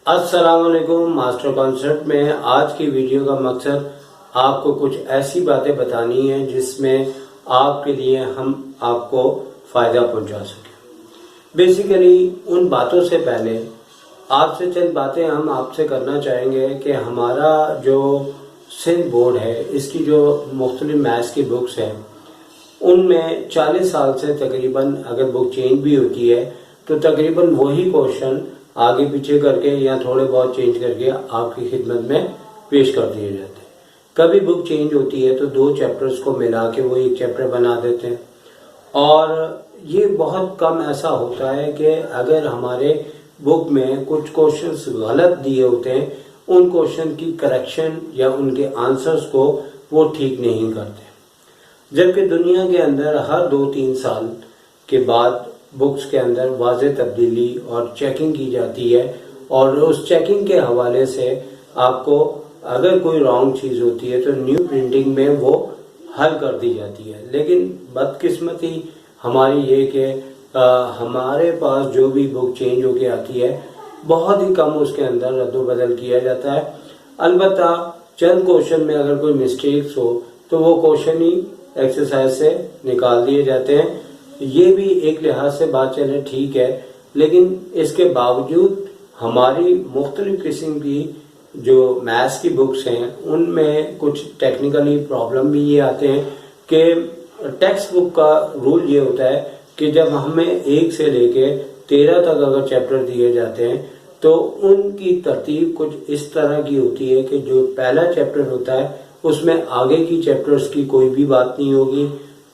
अस्सलाम वालेकुम। Master concept में आज की वीडियो का मकसद आपको कुछ ऐसी बातें बतानी है जिसमें आपके लिए हम आपको फायदा पहुंचा सकें। बेसिकली उन बातों से पहले आपसे चंद बातें हम आपसे करना चाहेंगे कि हमारा जो सिंध बोर्ड है, इसकी जो मुख्तलिफ मैथ्स की बुक्स हैं, उनमें 40 साल से तकरीबन अगर बुक चेंज भी होती है तो तकरीबन वही क्वेश्चन आगे पीछे करके या थोड़े बहुत चेंज करके आपकी खिदमत में पेश कर दिए जाते हैं। कभी बुक चेंज होती है तो 2 चैप्टर्स को मिला के वो एक चैप्टर बना देते हैं, और ये बहुत कम ऐसा होता है कि अगर हमारे बुक में कुछ क्वेश्चंस गलत दिए होते हैं, उन क्वेश्चन की करेक्शन या उनके आंसर्स को वो ठीक नहीं करते। जबकि दुनिया के अंदर हर 2-3 साल के बाद बुक्स के अंदर वाज़ेह तब्दीली और चेकिंग की जाती है, और उस चेकिंग के हवाले से आपको अगर कोई रॉन्ग चीज़ होती है तो न्यू प्रिंटिंग में वो हल कर दी जाती है। लेकिन बदकिस्मती हमारी ये कि हमारे पास जो भी बुक चेंज होके आती है बहुत ही कम उसके अंदर रद्द-बदल किया जाता है। अलबत्ता चंद क्वेश्चन में अगर कोई मिस्टेक्स हो तो वो क्वेश्चन ही एक्सरसाइज से निकाल दिए जाते हैं। ये भी एक लिहाज से बात चले ठीक है, लेकिन इसके बावजूद हमारी मुख्तलिफ किस्म की जो मैथ्स की बुक्स हैं उनमें कुछ टेक्निकली प्रॉब्लम भी ये आते हैं कि टेक्स्ट बुक का रूल ये होता है कि जब हमें 1 से लेके 13 तक अगर चैप्टर दिए जाते हैं तो उनकी तरतीब कुछ इस तरह की होती है कि जो पहला चैप्टर होता है उसमें आगे की चैप्टर्स की कोई भी बात नहीं होगी,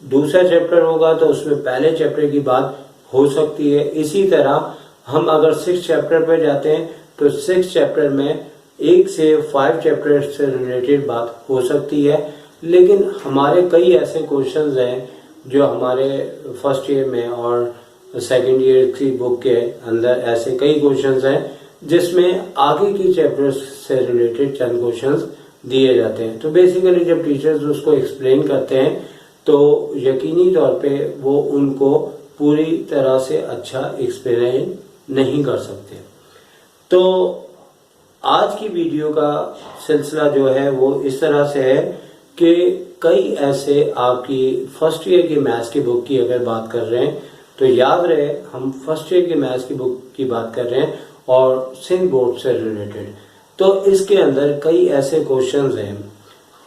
दूसरा चैप्टर होगा तो उसमें पहले चैप्टर की बात हो सकती है। इसी तरह हम अगर 6 चैप्टर पे जाते हैं तो 6 चैप्टर में 1 से 5 चैप्टर से रिलेटेड बात हो सकती है। लेकिन हमारे कई ऐसे क्वेश्चंस हैं जो हमारे फर्स्ट ईयर में और सेकंड ईयर की बुक के अंदर ऐसे कई क्वेश्चंस हैं जिसमें आगे की चैप्टर्स से रिलेटेड चंद क्वेश्चंस दिए जाते हैं। तो बेसिकली जब टीचर्स उसको एक्सप्लेन करते हैं तो यकीनी तौर पे वो उनको पूरी तरह से अच्छा एक्सप्लेन नहीं कर सकते। तो आज की वीडियो का सिलसिला जो है वो इस तरह से है कि कई ऐसे आपकी फर्स्ट ईयर की मैथ्स की बुक की अगर बात कर रहे हैं तो याद रहे हम फर्स्ट ईयर की मैथ्स की बुक की बात कर रहे हैं और सिंध बोर्ड से रिलेटेड। तो इसके अंदर कई ऐसे क्वेश्चंस हैं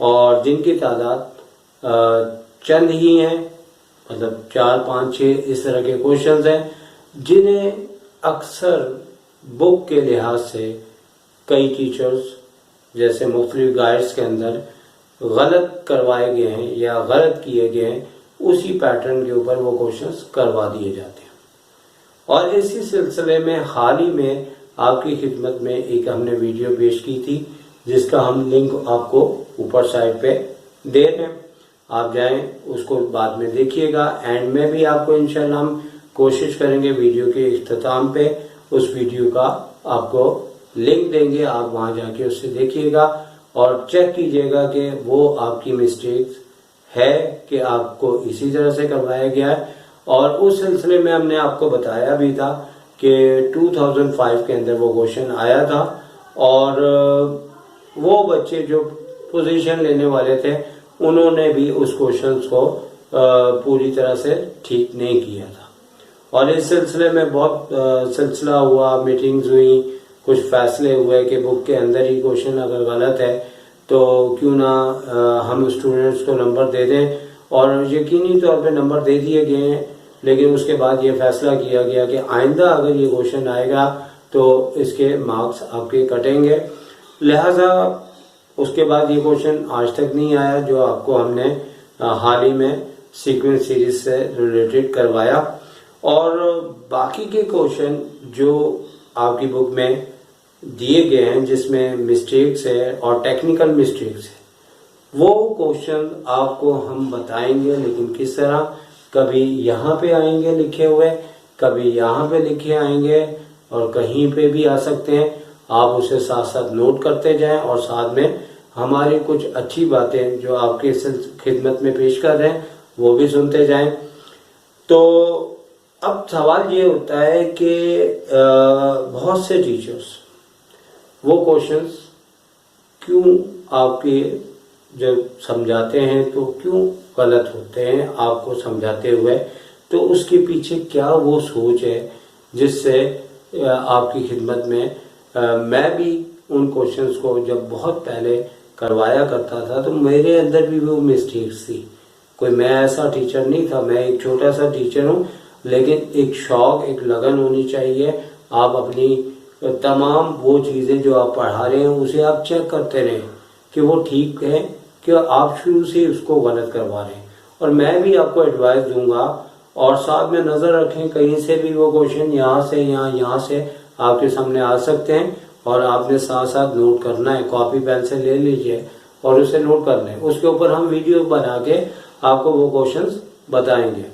और जिनकी तादाद चंद ही हैं, मतलब 4, 5, 6 इस तरह के क्वेश्चंस हैं जिन्हें अक्सर बुक के लिहाज से कई टीचर्स जैसे मुख्तलिफ गाइड्स के अंदर गलत करवाए गए हैं या गलत किए गए हैं, उसी पैटर्न के ऊपर वो क्वेश्चंस करवा दिए जाते हैं। और इसी सिलसिले में हाल ही में आपकी खिदमत में एक हमने वीडियो पेश की थी जिसका हम लिंक आपको ऊपर साइड पे दे रहे हैं, आप जाएं उसको बाद में देखिएगा। एंड में भी आपको इंशाल्लाह हम कोशिश करेंगे वीडियो के इख्तिताम पे उस वीडियो का आपको लिंक देंगे, आप वहां जाके उससे देखिएगा और चेक कीजिएगा कि वो आपकी मिस्टेक्स है कि आपको इसी तरह से करवाया गया है। और उस सिलसिले में हमने आपको बताया भी था कि 2005 के अंदर वो क्वेश्चन आया था और वो बच्चे जो पोजीशन लेने वाले थे उन्होंने भी उस क्वेश्चन को पूरी तरह से ठीक नहीं किया था। और इस सिलसिले में बहुत सिलसिला हुआ, मीटिंग्स हुई, कुछ फैसले हुए कि बुक के अंदर ही क्वेश्चन अगर गलत है तो क्यों ना हम स्टूडेंट्स को नंबर दे दें, और यकीनी तौर पे नंबर दे दिए गए हैं। लेकिन उसके बाद ये फैसला किया गया कि आइंदा अगर ये क्वेश्चन आएगा तो इसके मार्क्स आपके कटेंगे। लिहाजा उसके बाद ये क्वेश्चन आज तक नहीं आया जो आपको हमने हाल ही में सीक्वेंस सीरीज से रिलेटेड करवाया। और बाकी के क्वेश्चन जो आपकी बुक में दिए गए हैं जिसमें मिस्टेक्स है और टेक्निकल मिस्टेक्स है, वो क्वेश्चन आपको हम बताएंगे, लेकिन किस तरह। कभी यहाँ पे आएंगे लिखे हुए, कभी यहाँ पे लिखे आएंगे और कहीं पे भी आ सकते हैं। आप उसे साथ साथ नोट करते जाएं और साथ में हमारी कुछ अच्छी बातें जो आपके खिदमत में पेश कर रहे हैं वो भी सुनते जाएं। तो अब सवाल ये होता है कि बहुत से टीचर्स वो क्वेश्चंस क्यों आपके जब समझाते हैं तो क्यों गलत होते हैं आपको समझाते हुए, तो उसके पीछे क्या वो सोच है जिससे आपकी खिदमत में मैं भी उन क्वेश्चंस को जब बहुत पहले करवाया करता था तो मेरे अंदर भी वो मिस्टेक्स थी। कोई मैं ऐसा टीचर नहीं था, मैं एक छोटा सा टीचर हूँ, लेकिन एक शौक, एक लगन होनी चाहिए। आप अपनी तमाम वो चीज़ें जो आप पढ़ा रहे हैं उसे आप चेक करते रहें कि वो ठीक है कि आप शुरू से उसको गलत करवा रहे हैं। और मैं भी आपको एडवाइस दूंगा, और साथ में नज़र रखें कहीं से भी वो क्वेश्चन यहाँ से यहाँ से आपके सामने आ सकते हैं, और आपने साथ साथ नोट करना है। कॉपी पेन से ले लीजिए और उसे नोट कर लें। उसके ऊपर हम वीडियो बना के आपको वो क्वेश्चंस बताएंगे।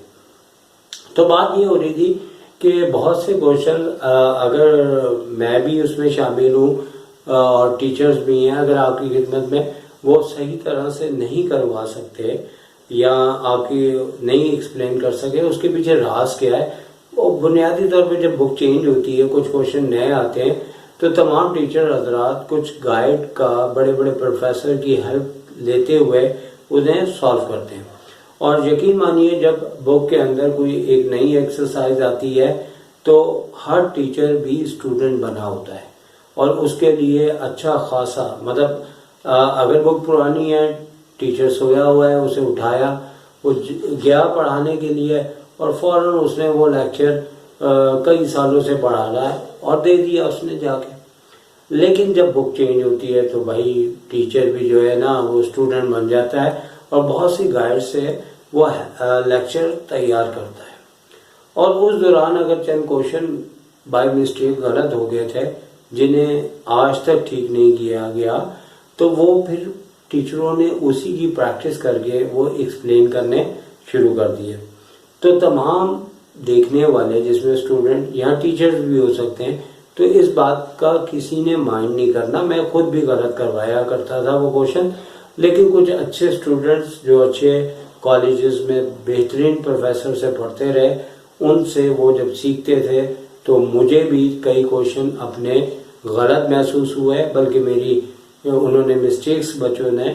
तो बात ये हो रही थी कि बहुत से क्वेश्चन अगर मैं भी उसमें शामिल हूँ और टीचर्स भी हैं, अगर आपकी खिदमत में वो सही तरह से नहीं करवा सकते या आपकी नहीं एक्सप्लेन कर सके, उसके पीछे राज क्या है। वो बुनियादी तौर पे जब बुक चेंज होती है, कुछ क्वेश्चन नए आते हैं, तो तमाम टीचर हजरात कुछ गाइड का, बड़े बड़े प्रोफेसर की हेल्प लेते हुए उन्हें सॉल्व करते हैं। और यकीन मानिए जब बुक के अंदर कोई एक नई एक्सरसाइज आती है तो हर टीचर भी स्टूडेंट बना होता है, और उसके लिए अच्छा खासा मतलब अगर बुक पुरानी है, टीचर सोया हुआ है, उसे उठाया, वो गया पढ़ाने के लिए और फौरन उसने वो लेक्चर कई सालों से पढ़ा रहा है और दे दिया उसने जाके। लेकिन जब बुक चेंज होती है तो भाई टीचर भी जो है ना वो स्टूडेंट बन जाता है और बहुत सी गाइड से वो लेक्चर तैयार करता है। और उस दौरान अगर चंद क्वेश्चन बाय मिस्टेक गलत हो गए थे जिन्हें आज तक ठीक नहीं किया गया, तो वो फिर टीचरों ने उसी की प्रैक्टिस करके वो एक्सप्लेन करने शुरू कर दिए। तो तमाम देखने वाले, जिसमें स्टूडेंट या टीचर्स भी हो सकते हैं, तो इस बात का किसी ने माइंड नहीं करना। मैं खुद भी गलत करवाया करता था वो क्वेश्चन, लेकिन कुछ अच्छे स्टूडेंट्स जो अच्छे कॉलेजेस में बेहतरीन प्रोफेसर से पढ़ते रहे, उनसे वो जब सीखते थे तो मुझे भी कई क्वेश्चन अपने गलत महसूस हुए, बल्कि मेरी उन्होंने मिस्टेक्स बच्चों ने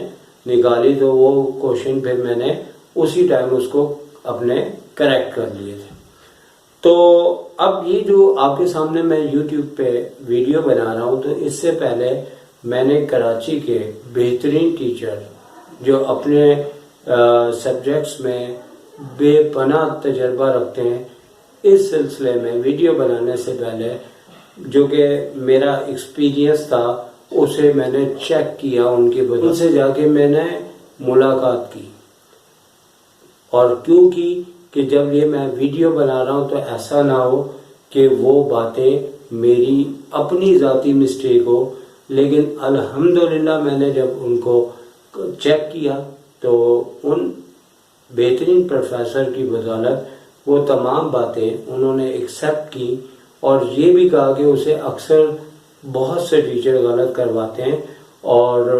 निकाली, तो वो क्वेश्चन फिर मैंने उसी टाइम उसको अपने करेक्ट कर लिए थे। तो अब ये जो आपके सामने मैं YouTube पे वीडियो बना रहा हूँ, तो इससे पहले मैंने कराची के बेहतरीन टीचर जो अपने सब्जेक्ट्स में बेपनाह तजर्बा रखते हैं, इस सिलसिले में वीडियो बनाने से पहले जो कि मेरा एक्सपीरियंस था उसे मैंने चेक किया, उनके बदल से जाके मैंने मुलाकात की। और क्यों की कि जब ये मैं वीडियो बना रहा हूँ तो ऐसा ना हो कि वो बातें मेरी अपनी ज़ाती मिस्टेक हो, लेकिन अल्हम्दुलिल्लाह मैंने जब उनको चेक किया तो उन बेहतरीन प्रोफेसर की बदौलत वो तमाम बातें उन्होंने एक्सेप्ट की, और ये भी कहा कि उसे अक्सर बहुत से टीचर गलत करवाते हैं। और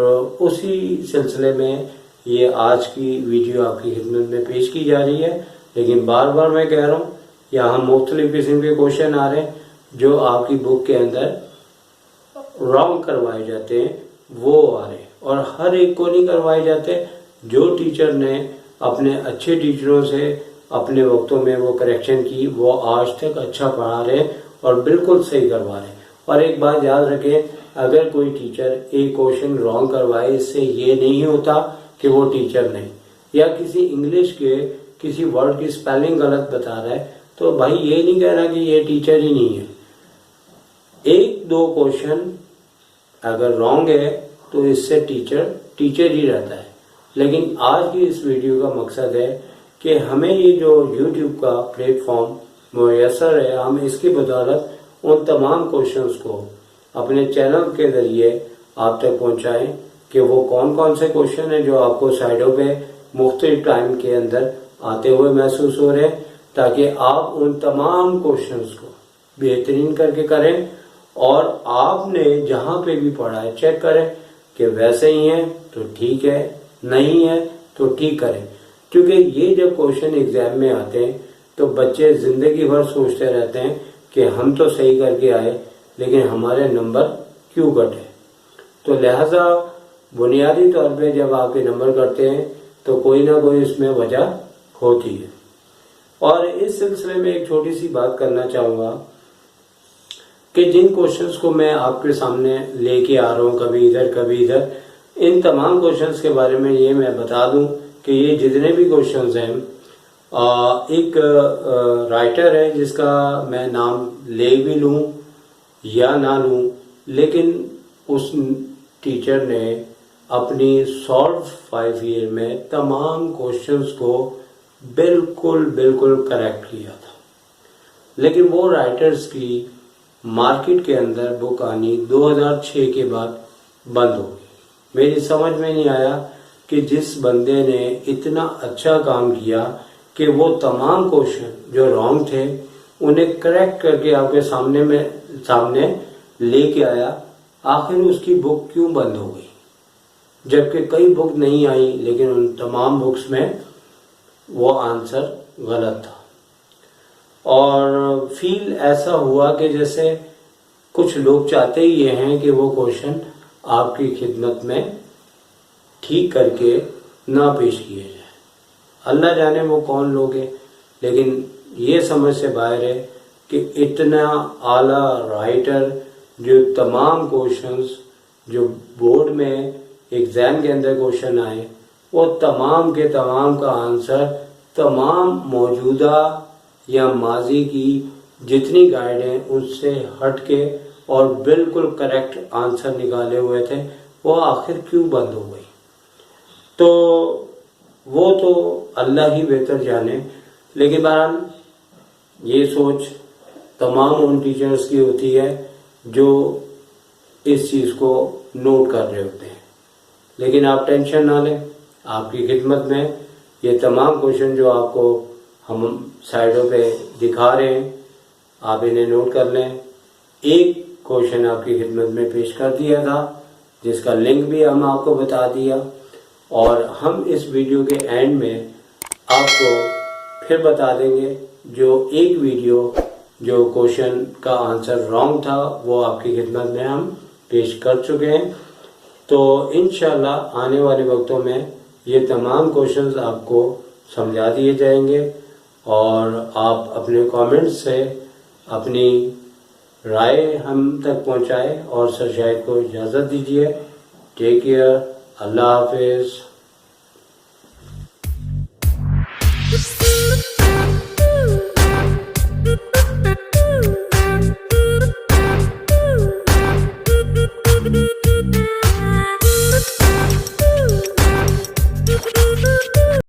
उसी सिलसिले में ये आज की वीडियो आपकी खिदमत में पेश की जा रही है। लेकिन बार बार मैं कह रहा हूँ, यहाँ मुख्तलिफ किस्म के क्वेश्चन आ रहे हैं जो आपकी बुक के अंदर रॉन्ग करवाए जाते हैं, वो आ रहे हैं। और हर एक को नहीं करवाए जाते। जो टीचर ने अपने अच्छे टीचरों से अपने वक्तों में वो करेक्शन की, वो आज तक अच्छा पढ़ा रहे और बिल्कुल सही करवा रहे हैं। और एक बात याद रखें, अगर कोई टीचर एक क्वेश्चन रॉन्ग करवाए, इससे ये नहीं होता कि वो टीचर नहीं, या किसी इंग्लिश के किसी वर्ड की स्पेलिंग गलत बता रहा है, तो भाई ये नहीं कह रहा कि ये टीचर ही नहीं है। एक दो क्वेश्चन अगर रॉन्ग है तो इससे टीचर ही रहता है। लेकिन आज की इस वीडियो का मकसद है कि हमें ये जो YouTube का प्लेटफॉर्म मुयसर है, हम इसकी बदौलत उन तमाम क्वेश्चंस को अपने चैनल के जरिए आप तक पहुंचाएं कि वो कौन कौन से क्वेश्चन हैं जो आपको साइडों पे मुख्तलिफ टाइम के अंदर आते हुए महसूस हो रहे हैं, ताकि आप उन तमाम क्वेश्चंस को बेहतरीन करके करें और आपने जहां पे भी पढ़ा है चेक करें कि वैसे ही है तो ठीक है, नहीं है तो ठीक करें। क्योंकि ये जब क्वेश्चन एग्जाम में आते हैं तो बच्चे जिंदगी भर सोचते रहते हैं कि हम तो सही करके आए, लेकिन हमारे नंबर क्यों घटे। तो लिहाजा बुनियादी तौर पे जब आपके नंबर करते हैं तो कोई ना कोई इसमें वजह होती है। और इस सिलसिले में एक छोटी सी बात करना चाहूँगा कि जिन क्वेश्चंस को मैं आपके सामने लेके आ रहा हूँ, कभी इधर कभी इधर, इन तमाम क्वेश्चंस के बारे में ये मैं बता दूं कि ये जितने भी क्वेश्चंस हैं, एक राइटर है जिसका मैं नाम ले भी लूं या ना लूं, लेकिन उस टीचर ने अपनी सॉल्व 5 ईयर में तमाम क्वेश्चंस को बिल्कुल बिल्कुल करेक्ट किया था। लेकिन वो राइटर्स की मार्केट के अंदर बुक आनी 2006 के बाद बंद हो गई। मेरी समझ में नहीं आया कि जिस बंदे ने इतना अच्छा काम किया कि वो तमाम क्वेश्चन जो रॉन्ग थे उन्हें करेक्ट करके आपके सामने लेके आया, आखिर उसकी बुक क्यों बंद हो गई? जबकि कई बुक नहीं आई, लेकिन उन तमाम बुक्स में वो आंसर गलत था। और फील ऐसा हुआ कि जैसे कुछ लोग चाहते ही ये हैं कि वो क्वेश्चन आपकी खिदमत में ठीक करके ना पेश किए जाए। अल्लाह जाने वो कौन लोग हैं, लेकिन ये समझ से बाहर है कि इतना आला राइटर जो तमाम क्वेश्चंस जो बोर्ड में एग्जाम के अंदर क्वेश्चन आए, वो तमाम के तमाम का आंसर तमाम मौजूदा या माजी की जितनी गाइड हैं उससे हट के और बिल्कुल करेक्ट आंसर निकाले हुए थे, वो आखिर क्यों बंद हो गई? तो वो तो अल्लाह ही बेहतर जाने। लेकिन बहरहाल ये सोच तमाम उन टीचर्स की होती है जो इस चीज़ को नोट कर रहे होते हैं। लेकिन आप टेंशन ना लें, आपकी खिदमत में ये तमाम क्वेश्चन जो आपको हम साइडों पे दिखा रहे हैं, आप इन्हें नोट कर लें। एक क्वेश्चन आपकी खिदमत में पेश कर दिया था जिसका लिंक भी हम आपको बता दिया, और हम इस वीडियो के एंड में आपको फिर बता देंगे जो एक वीडियो जो क्वेश्चन का आंसर रॉन्ग था वो आपकी खिदमत में हम पेश कर चुके हैं। तो इंशाल्लाह आने वाले वक्तों में ये तमाम क्वेश्चंस आपको समझा दिए जाएंगे और आप अपने कमेंट्स से अपनी राय हम तक पहुंचाएं और सर शाहिद को इजाज़त दीजिए। टेक केयर, अल्लाह हाफिज़।